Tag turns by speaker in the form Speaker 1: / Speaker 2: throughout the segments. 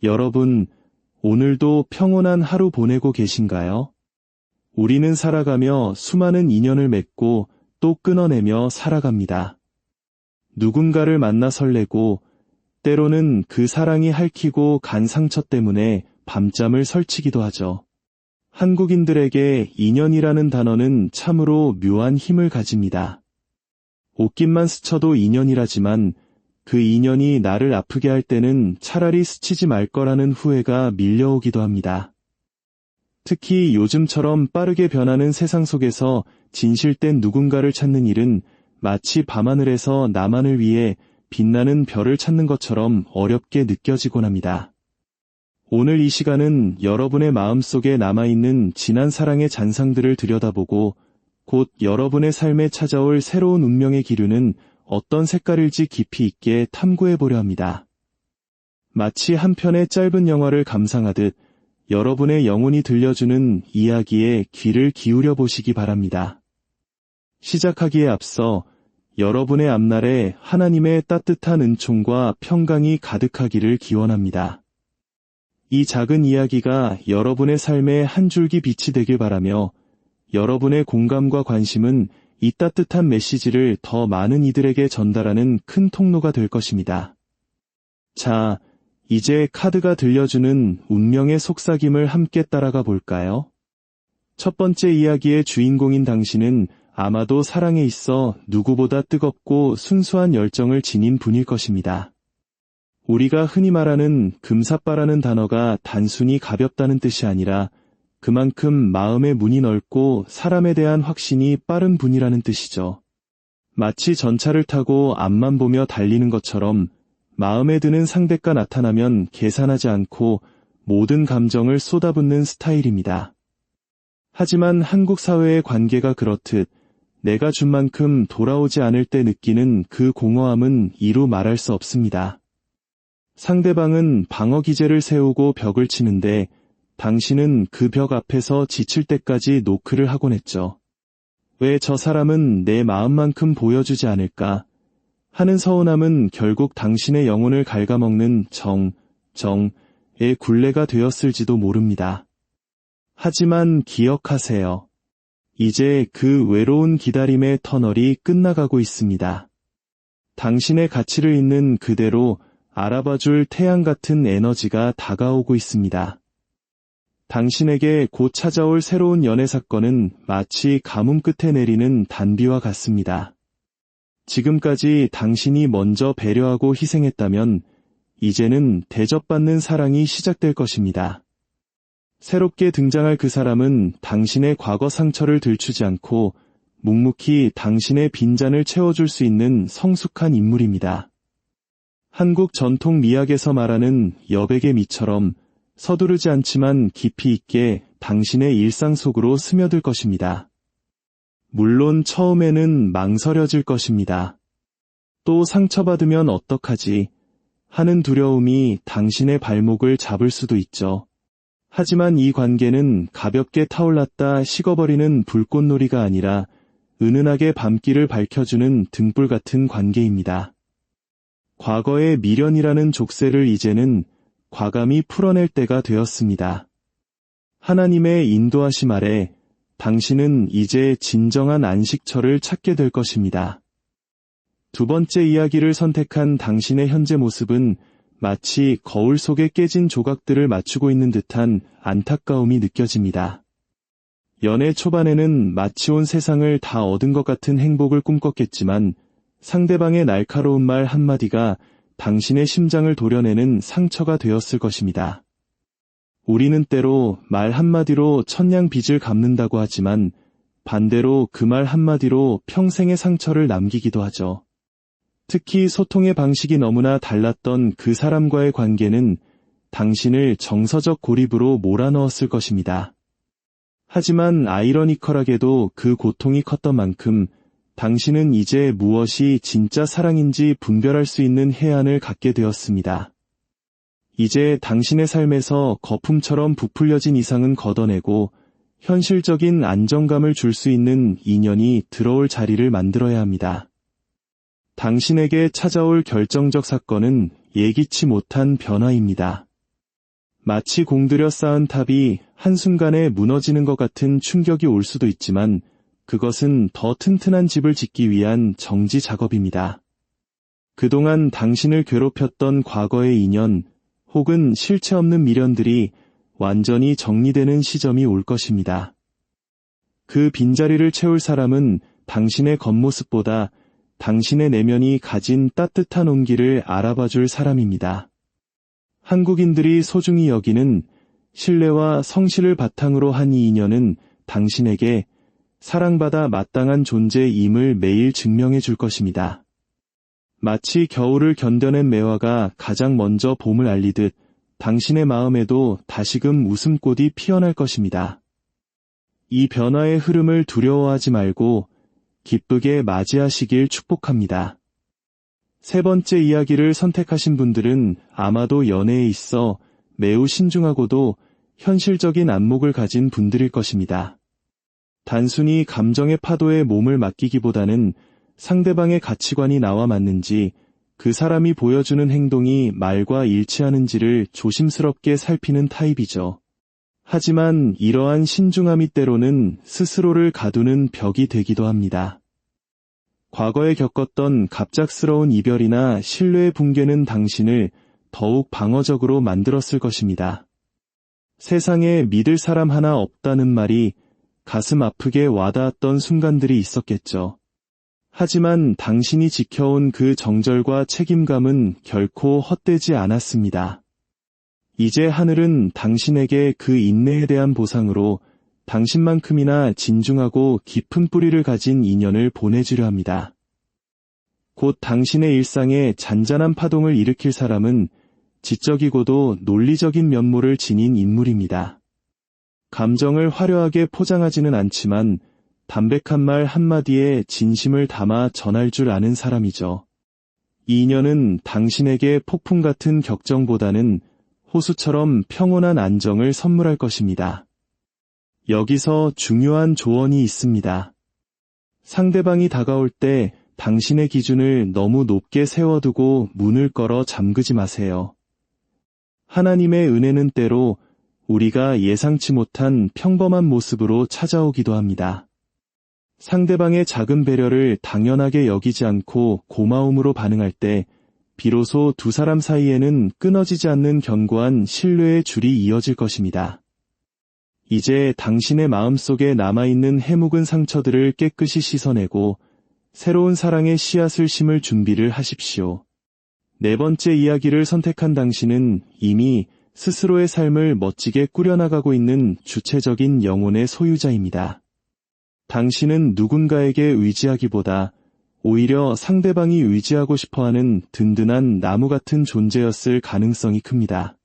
Speaker 1: 여러분, 오늘도 평온한 하루 보내고 계신가요? 우리는 살아가며 수많은 인연을 맺고 또 끊어내며 살아갑니다. 누군가를 만나 설레고, 때로는 그 사랑이 핥히고 간 상처 때문에 밤잠을 설치기도 하죠. 한국인들에게 인연이라는 단어는 참으로 묘한 힘을 가집니다. 옷깃만 스쳐도 인연이라지만 그 인연이 나를 아프게 할 때는 차라리 스치지 말 거라는 후회가 밀려오기도 합니다. 특히 요즘처럼 빠르게 변하는 세상 속에서 진실된 누군가를 찾는 일은 마치 밤하늘에서 나만을 위해 빛나는 별을 찾는 것처럼 어렵게 느껴지곤 합니다. 오늘 이 시간은 여러분의 마음속에 남아있는 지난 사랑의 잔상들을 들여다보고 곧 여러분의 삶에 찾아올 새로운 운명의 기류는 어떤 색깔일지 깊이 있게 탐구해보려 합니다. 마치 한 편의 짧은 영화를 감상하듯 여러분의 영혼이 들려주는 이야기에 귀를 기울여 보시기 바랍니다. 시작하기에 앞서 여러분의 앞날에 하나님의 따뜻한 은총과 평강이 가득하기를 기원합니다. 이 작은 이야기가 여러분의 삶에 한 줄기 빛이 되길 바라며 여러분의 공감과 관심은 이 따뜻한 메시지를 더 많은 이들에게 전달하는 큰 통로가 될 것입니다. 자, 이제 카드가 들려주는 운명의 속삭임을 함께 따라가 볼까요? 첫 번째 이야기의 주인공인 당신은 아마도 사랑에 있어 누구보다 뜨겁고 순수한 열정을 지닌 분일 것입니다. 우리가 흔히 말하는 금사빠라는 단어가 단순히 가볍다는 뜻이 아니라 그만큼 마음의 문이 넓고 사람에 대한 확신이 빠른 분이라는 뜻이죠. 마치 전차를 타고 앞만 보며 달리는 것처럼 마음에 드는 상대가 나타나면 계산하지 않고 모든 감정을 쏟아붓는 스타일입니다. 하지만 한국 사회의 관계가 그렇듯 내가 준 만큼 돌아오지 않을 때 느끼는 그 공허함은 이루 말할 수 없습니다. 상대방은 방어 기제를 세우고 벽을 치는데 당신은 그 벽 앞에서 지칠 때까지 노크를 하곤 했죠. 왜 저 사람은 내 마음만큼 보여주지 않을까 하는 서운함은 결국 당신의 영혼을 갉아먹는 정의 굴레가 되었을지도 모릅니다. 하지만 기억하세요. 이제 그 외로운 기다림의 터널이 끝나가고 있습니다. 당신의 가치를 있는 그대로 알아봐줄 태양 같은 에너지가 다가오고 있습니다. 당신에게 곧 찾아올 새로운 연애 사건은 마치 가뭄 끝에 내리는 단비와 같습니다. 지금까지 당신이 먼저 배려하고 희생했다면 이제는 대접받는 사랑이 시작될 것입니다. 새롭게 등장할 그 사람은 당신의 과거 상처를 들추지 않고 묵묵히 당신의 빈잔을 채워줄 수 있는 성숙한 인물입니다. 한국 전통 미학에서 말하는 여백의 미처럼 서두르지 않지만 깊이 있게 당신의 일상 속으로 스며들 것입니다. 물론 처음에는 망설여질 것입니다. 또 상처받으면 어떡하지 하는 두려움이 당신의 발목을 잡을 수도 있죠. 하지만 이 관계는 가볍게 타올랐다 식어버리는 불꽃놀이가 아니라 은은하게 밤길을 밝혀주는 등불 같은 관계입니다. 과거의 미련이라는 족쇄를 이제는 과감히 풀어낼 때가 되었습니다. 하나님의 인도하심 아래 당신은 이제 진정한 안식처를 찾게 될 것입니다. 두 번째 이야기를 선택한 당신의 현재 모습은 마치 거울 속에 깨진 조각들을 맞추고 있는 듯한 안타까움이 느껴집니다. 연애 초반에는 마치 온 세상을 다 얻은 것 같은 행복을 꿈꿨겠지만 상대방의 날카로운 말 한마디가 당신의 심장을 도려내는 상처가 되었을 것입니다. 우리는 때로 말 한마디로 천냥 빚을 갚는다고 하지만 반대로 그 말 한마디로 평생의 상처를 남기기도 하죠. 특히 소통의 방식이 너무나 달랐던 그 사람과의 관계는 당신을 정서적 고립으로 몰아넣었을 것입니다. 하지만 아이러니컬하게도 그 고통이 컸던 만큼 당신은 이제 무엇이 진짜 사랑인지 분별할 수 있는 해안을 갖게 되었습니다. 이제 당신의 삶에서 거품처럼 부풀려진 이상은 걷어내고 현실적인 안정감을 줄 수 있는 인연이 들어올 자리를 만들어야 합니다. 당신에게 찾아올 결정적 사건은 예기치 못한 변화입니다. 마치 공들여 쌓은 탑이 한순간에 무너지는 것 같은 충격이 올 수도 있지만 그것은 더 튼튼한 집을 짓기 위한 정지 작업입니다. 그동안 당신을 괴롭혔던 과거의 인연 혹은 실체 없는 미련들이 완전히 정리되는 시점이 올 것입니다. 그 빈자리를 채울 사람은 당신의 겉모습보다 당신의 내면이 가진 따뜻한 온기를 알아봐줄 사람입니다. 한국인들이 소중히 여기는 신뢰와 성실을 바탕으로 한 이 인연은 당신에게 사랑받아 마땅한 존재임을 매일 증명해 줄 것입니다. 마치 겨울을 견뎌낸 매화가 가장 먼저 봄을 알리듯 당신의 마음에도 다시금 웃음꽃이 피어날 것입니다. 이 변화의 흐름을 두려워하지 말고 기쁘게 맞이하시길 축복합니다. 세 번째 이야기를 선택하신 분들은 아마도 연애에 있어 매우 신중하고도 현실적인 안목을 가진 분들일 것입니다. 단순히 감정의 파도에 몸을 맡기기보다는 상대방의 가치관이 나와 맞는지 그 사람이 보여주는 행동이 말과 일치하는지를 조심스럽게 살피는 타입이죠. 하지만 이러한 신중함이 때로는 스스로를 가두는 벽이 되기도 합니다. 과거에 겪었던 갑작스러운 이별이나 신뢰의 붕괴는 당신을 더욱 방어적으로 만들었을 것입니다. 세상에 믿을 사람 하나 없다는 말이 가슴 아프게 와닿았던 순간들이 있었겠죠. 하지만 당신이 지켜온 그 정절과 책임감은 결코 헛되지 않았습니다. 이제 하늘은 당신에게 그 인내에 대한 보상으로 당신만큼이나 진중하고 깊은 뿌리를 가진 인연을 보내주려 합니다. 곧 당신의 일상에 잔잔한 파동을 일으킬 사람은 지적이고도 논리적인 면모를 지닌 인물입니다. 감정을 화려하게 포장하지는 않지만 담백한 말 한마디에 진심을 담아 전할 줄 아는 사람이죠. 이 인연은 당신에게 폭풍 같은 격정보다는 호수처럼 평온한 안정을 선물할 것입니다. 여기서 중요한 조언이 있습니다. 상대방이 다가올 때 당신의 기준을 너무 높게 세워두고 문을 걸어 잠그지 마세요. 하나님의 은혜는 때로 우리가 예상치 못한 평범한 모습으로 찾아오기도 합니다. 상대방의 작은 배려를 당연하게 여기지 않고 고마움으로 반응할 때 비로소 두 사람 사이에는 끊어지지 않는 견고한 신뢰의 줄이 이어질 것입니다. 이제 당신의 마음속에 남아있는 해묵은 상처들을 깨끗이 씻어내고 새로운 사랑의 씨앗을 심을 준비를 하십시오. 네 번째 이야기를 선택한 당신은 이미 스스로의 삶을 멋지게 꾸려나가고 있는 주체적인 영혼의 소유자입니다. 당신은 누군가에게 의지하기보다 오히려 상대방이 의지하고 싶어하는 든든한 나무 같은 존재였을 가능성이 큽니다.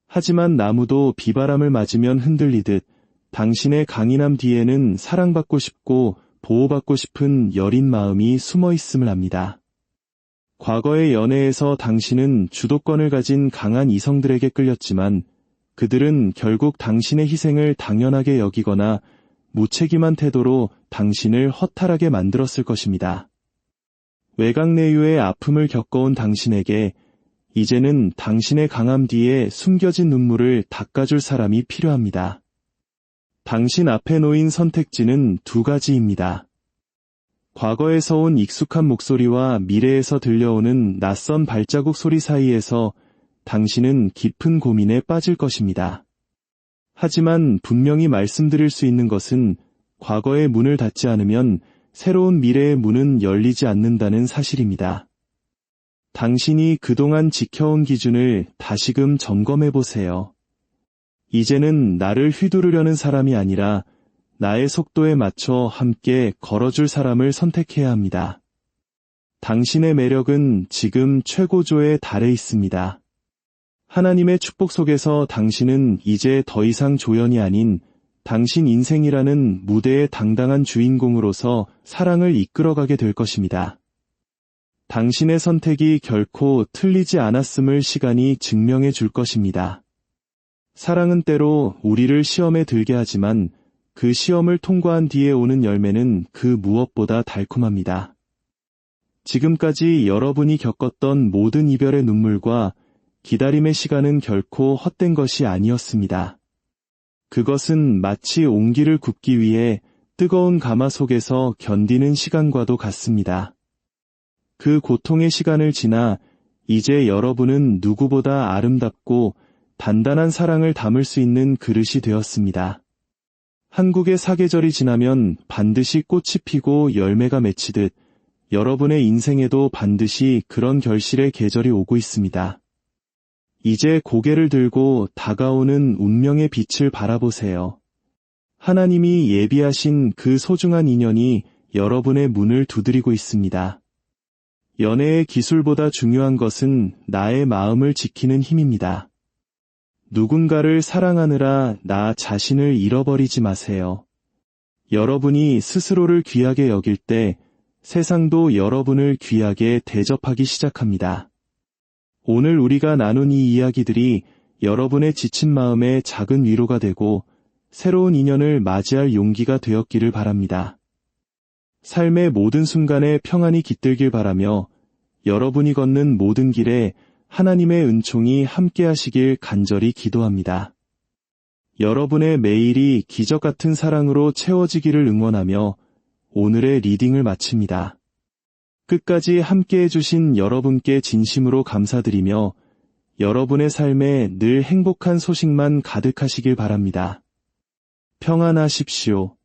Speaker 1: 하지만 나무도 비바람을 맞으면 흔들리듯 당신의 강인함 뒤에는 사랑받고 싶고 보호받고 싶은 여린 마음이 숨어 있음을 압니다. 과거의 연애에서 당신은 주도권을 가진 강한 이성들에게 끌렸지만 그들은 결국 당신의 희생을 당연하게 여기거나 무책임한 태도로 당신을 허탈하게 만들었을 것입니다. 외곽내유의 아픔을 겪어온 당신에게 이제는 당신의 강함 뒤에 숨겨진 눈물을 닦아줄 사람이 필요합니다. 당신 앞에 놓인 선택지는 두 가지입니다. 과거에서 온 익숙한 목소리와 미래에서 들려오는 낯선 발자국 소리 사이에서 당신은 깊은 고민에 빠질 것입니다. 하지만 분명히 말씀드릴 수 있는 것은 과거의 문을 닫지 않으면 새로운 미래의 문은 열리지 않는다는 사실입니다. 당신이 그동안 지켜온 기준을 다시금 점검해 보세요. 이제는 나를 휘두르려는 사람이 아니라 나의 속도에 맞춰 함께 걸어줄 사람을 선택해야 합니다. 당신의 매력은 지금 최고조에 달해 있습니다. 하나님의 축복 속에서 당신은 이제 더 이상 조연이 아닌 당신 인생이라는 무대의 당당한 주인공으로서 사랑을 이끌어가게 될 것입니다. 당신의 선택이 결코 틀리지 않았음을 시간이 증명해 줄 것입니다. 사랑은 때로 우리를 시험에 들게 하지만 그 시험을 통과한 뒤에 오는 열매는 그 무엇보다 달콤합니다. 지금까지 여러분이 겪었던 모든 이별의 눈물과 기다림의 시간은 결코 헛된 것이 아니었습니다. 그것은 마치 옹기를 굽기 위해 뜨거운 가마 속에서 견디는 시간과도 같습니다. 그 고통의 시간을 지나 이제 여러분은 누구보다 아름답고 단단한 사랑을 담을 수 있는 그릇이 되었습니다. 한국의 사계절이 지나면 반드시 꽃이 피고 열매가 맺히듯 여러분의 인생에도 반드시 그런 결실의 계절이 오고 있습니다. 이제 고개를 들고 다가오는 운명의 빛을 바라보세요. 하나님이 예비하신 그 소중한 인연이 여러분의 문을 두드리고 있습니다. 연애의 기술보다 중요한 것은 나의 마음을 지키는 힘입니다. 누군가를 사랑하느라 나 자신을 잃어버리지 마세요. 여러분이 스스로를 귀하게 여길 때 세상도 여러분을 귀하게 대접하기 시작합니다. 오늘 우리가 나눈 이 이야기들이 여러분의 지친 마음에 작은 위로가 되고 새로운 인연을 맞이할 용기가 되었기를 바랍니다. 삶의 모든 순간에 평안이 깃들길 바라며 여러분이 걷는 모든 길에 하나님의 은총이 함께하시길 간절히 기도합니다. 여러분의 매일이 기적 같은 사랑으로 채워지기를 응원하며 오늘의 리딩을 마칩니다. 끝까지 함께해 주신 여러분께 진심으로 감사드리며 여러분의 삶에 늘 행복한 소식만 가득하시길 바랍니다. 평안하십시오.